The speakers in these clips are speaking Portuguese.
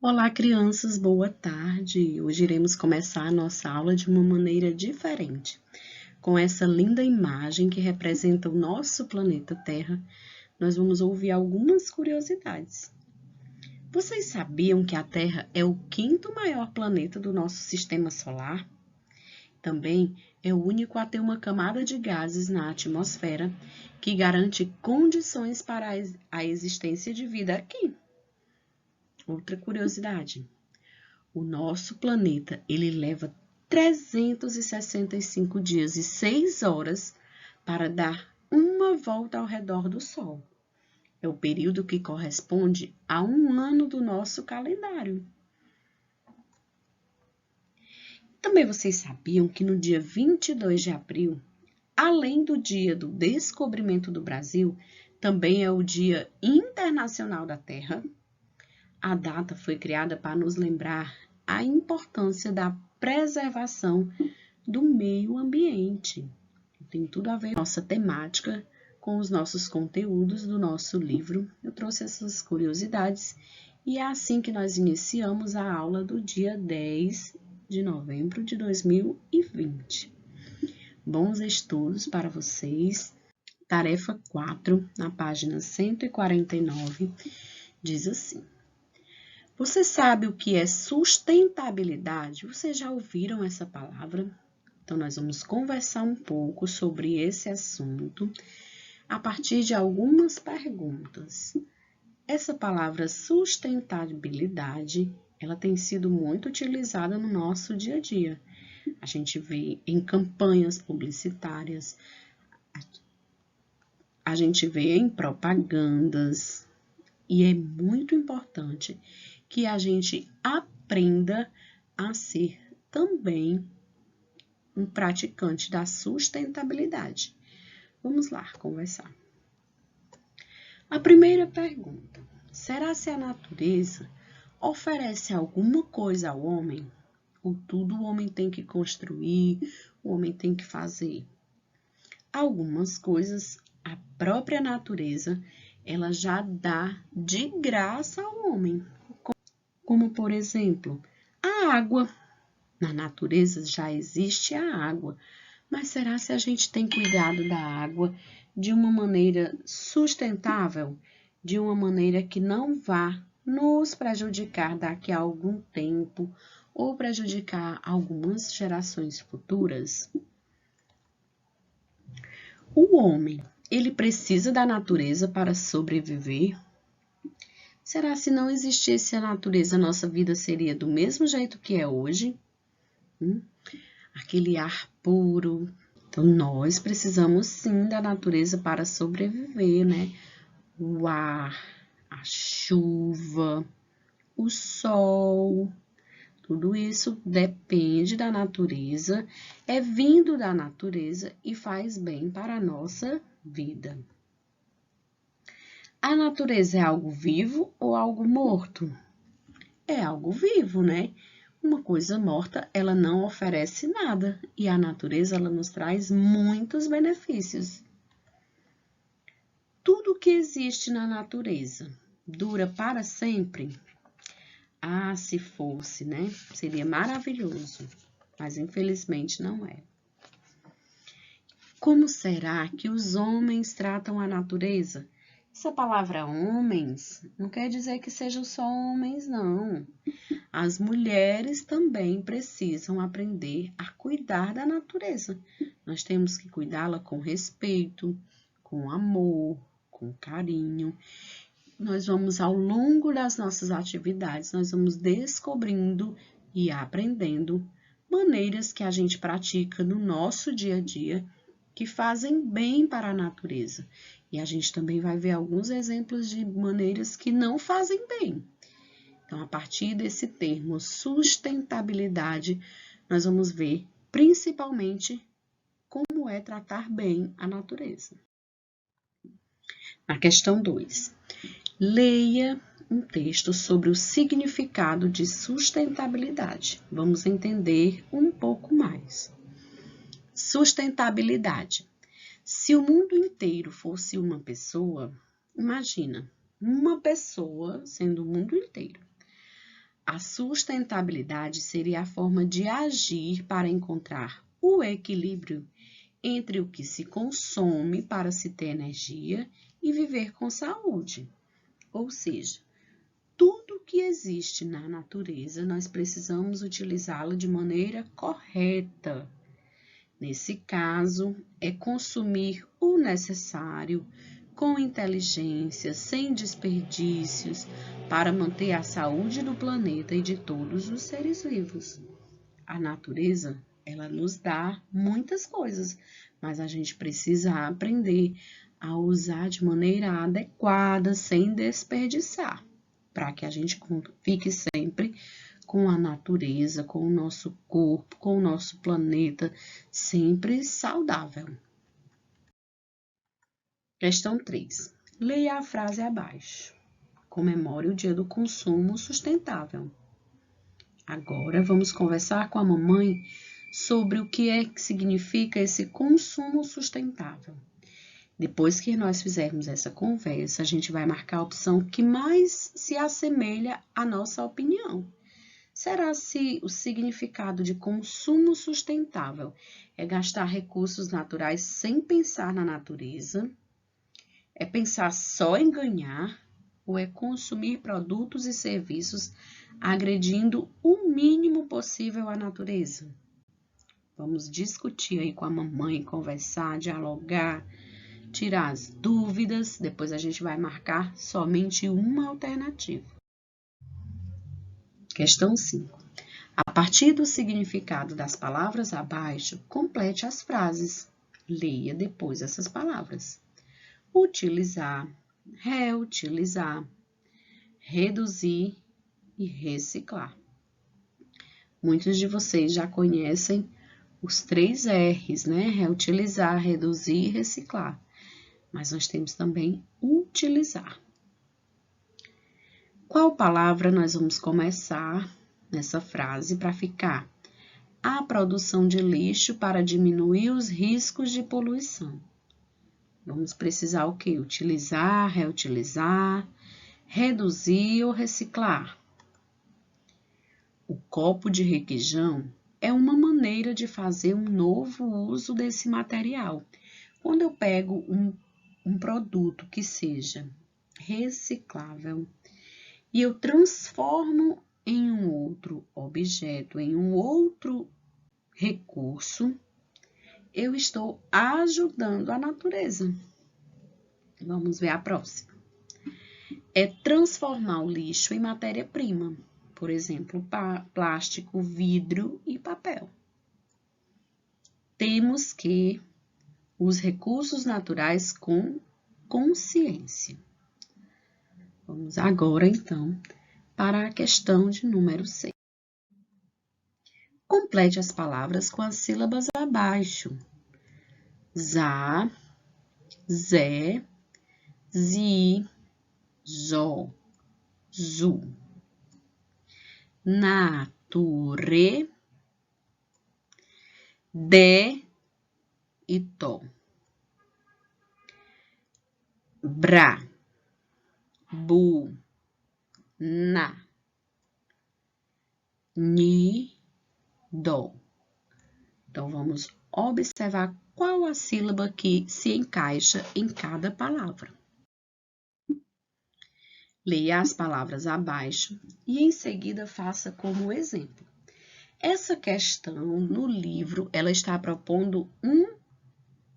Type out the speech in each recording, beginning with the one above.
Olá, crianças, boa tarde. Hoje iremos começar a nossa aula de uma maneira diferente. Com essa linda imagem que representa o nosso planeta Terra, nós vamos ouvir algumas curiosidades. Vocês sabiam que a Terra é o quinto maior planeta do nosso sistema solar? Também é o único a ter uma camada de gases na atmosfera que garante condições para a existência de vida aqui. Outra curiosidade. O nosso planeta, ele leva 365 dias e 6 horas para dar uma volta ao redor do Sol. É o período que corresponde a um ano do nosso calendário. Também vocês sabiam que no dia 22 de abril, além do dia do descobrimento do Brasil, também é o Dia Internacional da Terra? A data foi criada para nos lembrar a importância da preservação do meio ambiente. Tem tudo a ver com a nossa temática, com os nossos conteúdos do nosso livro. Eu trouxe essas curiosidades e é assim que nós iniciamos a aula do dia 10 de novembro de 2020. Bons estudos para vocês. Tarefa 4, na página 149, diz assim: você sabe o que é sustentabilidade? Vocês já ouviram essa palavra? Então, nós vamos conversar um pouco sobre esse assunto a partir de algumas perguntas. Essa palavra sustentabilidade, ela tem sido muito utilizada no nosso dia a dia. A gente vê em campanhas publicitárias, a gente vê em propagandas, e é muito importante que a gente aprenda a ser também um praticante da sustentabilidade. Vamos lá conversar. A primeira pergunta: será se a natureza oferece alguma coisa ao homem? Ou tudo o homem tem que construir, o homem tem que fazer? Algumas coisas a própria natureza ela já dá de graça ao homem. Como, por exemplo, a água. Na natureza já existe a água, mas será se a gente tem cuidado da água de uma maneira sustentável, de uma maneira que não vá nos prejudicar daqui a algum tempo ou prejudicar algumas gerações futuras? O homem, ele precisa da natureza para sobreviver? Será se não existisse a natureza, a nossa vida seria do mesmo jeito que é hoje? Aquele ar puro. Então, nós precisamos sim da natureza para sobreviver, né? O ar, a chuva, o sol, tudo isso depende da natureza, é vindo da natureza e faz bem para a nossa vida. A natureza é algo vivo ou algo morto? É algo vivo, né? Uma coisa morta, ela não oferece nada e a natureza ela nos traz muitos benefícios. Tudo que existe na natureza dura para sempre? Ah, se fosse, né? Seria maravilhoso, mas infelizmente não é. Como será que os homens tratam a natureza? Essa palavra homens não quer dizer que sejam só homens, não. As mulheres também precisam aprender a cuidar da natureza. Nós temos que cuidá-la com respeito, com amor, com carinho. Nós vamos, ao longo das nossas atividades, nós vamos descobrindo e aprendendo maneiras que a gente pratica no nosso dia a dia que fazem bem para a natureza. E a gente também vai ver alguns exemplos de maneiras que não fazem bem. Então, a partir desse termo sustentabilidade, nós vamos ver principalmente como é tratar bem a natureza. Na questão 2, leia um texto sobre o significado de sustentabilidade. Vamos entender um pouco mais. Sustentabilidade. Se o mundo inteiro fosse uma pessoa, imagina, uma pessoa sendo o mundo inteiro. A sustentabilidade seria a forma de agir para encontrar o equilíbrio entre o que se consome para se ter energia e viver com saúde. Ou seja, tudo que existe na natureza, nós precisamos utilizá-la de maneira correta. Nesse caso, é consumir o necessário com inteligência, sem desperdícios, para manter a saúde do planeta e de todos os seres vivos. A natureza, ela nos dá muitas coisas, mas a gente precisa aprender a usar de maneira adequada, sem desperdiçar, para que a gente fique sempre com a natureza, com o nosso corpo, com o nosso planeta, sempre saudável. Questão 3. Leia a frase abaixo. Comemore o dia do consumo sustentável. Agora vamos conversar com a mamãe sobre o que é que significa esse consumo sustentável. Depois que nós fizermos essa conversa, a gente vai marcar a opção que mais se assemelha à nossa opinião. Será se o significado de consumo sustentável é gastar recursos naturais sem pensar na natureza? É pensar só em ganhar? Ou é consumir produtos e serviços agredindo o mínimo possível a natureza? Vamos discutir aí com a mamãe, conversar, dialogar, tirar as dúvidas, depois a gente vai marcar somente uma alternativa. Questão 5. A partir do significado das palavras abaixo, complete as frases. Leia depois essas palavras. Utilizar, reutilizar, reduzir e reciclar. Muitos de vocês já conhecem os 3 R's, né? Reutilizar, reduzir e reciclar. Mas nós temos também utilizar. Qual palavra nós vamos começar nessa frase para ficar? A produção de lixo para diminuir os riscos de poluição. Vamos precisar o quê? Utilizar, reutilizar, reduzir ou reciclar. O copo de requeijão é uma maneira de fazer um novo uso desse material. Quando eu pego um produto que seja reciclável e eu transformo em um outro objeto, em um outro recurso, eu estou ajudando a natureza. Vamos ver a próxima. É transformar o lixo em matéria-prima, por exemplo, plástico, vidro e papel. Temos que os recursos naturais com consciência. Vamos agora, então, para a questão de número 6. Complete as palavras com as sílabas abaixo. Zá, zé, zi, zó, zu. Nature, de e to. Bra, bu, na, ni, do. Então, vamos observar qual a sílaba que se encaixa em cada palavra. Leia as palavras abaixo e, em seguida, faça como exemplo. Essa questão no livro, ela está propondo um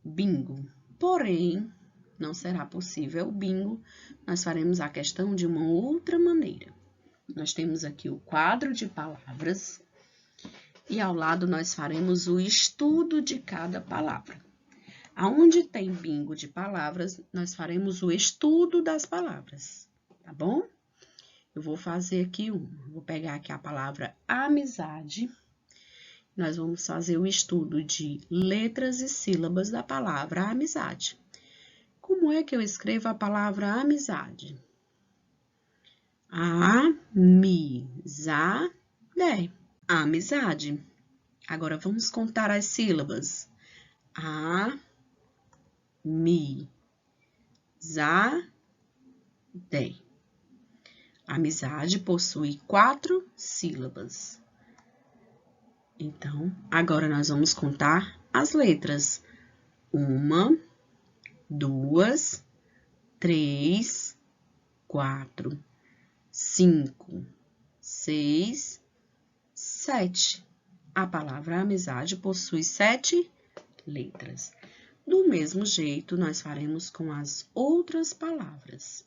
bingo. Porém, não será possível o bingo, nós faremos a questão de uma outra maneira. Nós temos aqui o quadro de palavras e ao lado nós faremos o estudo de cada palavra. Aonde tem bingo de palavras, nós faremos o estudo das palavras, tá bom? Eu vou fazer aqui vou pegar aqui a palavra amizade. Nós vamos fazer o estudo de letras e sílabas da palavra amizade. Como é que eu escrevo a palavra amizade? Amizade. Amizade. Agora vamos contar as sílabas. Amizade. Amizade possui 4 sílabas. Então, agora nós vamos contar as letras. 1, 2, 3, 4, 5, 6, 7. A palavra amizade possui 7 letras. Do mesmo jeito, nós faremos com as outras palavras.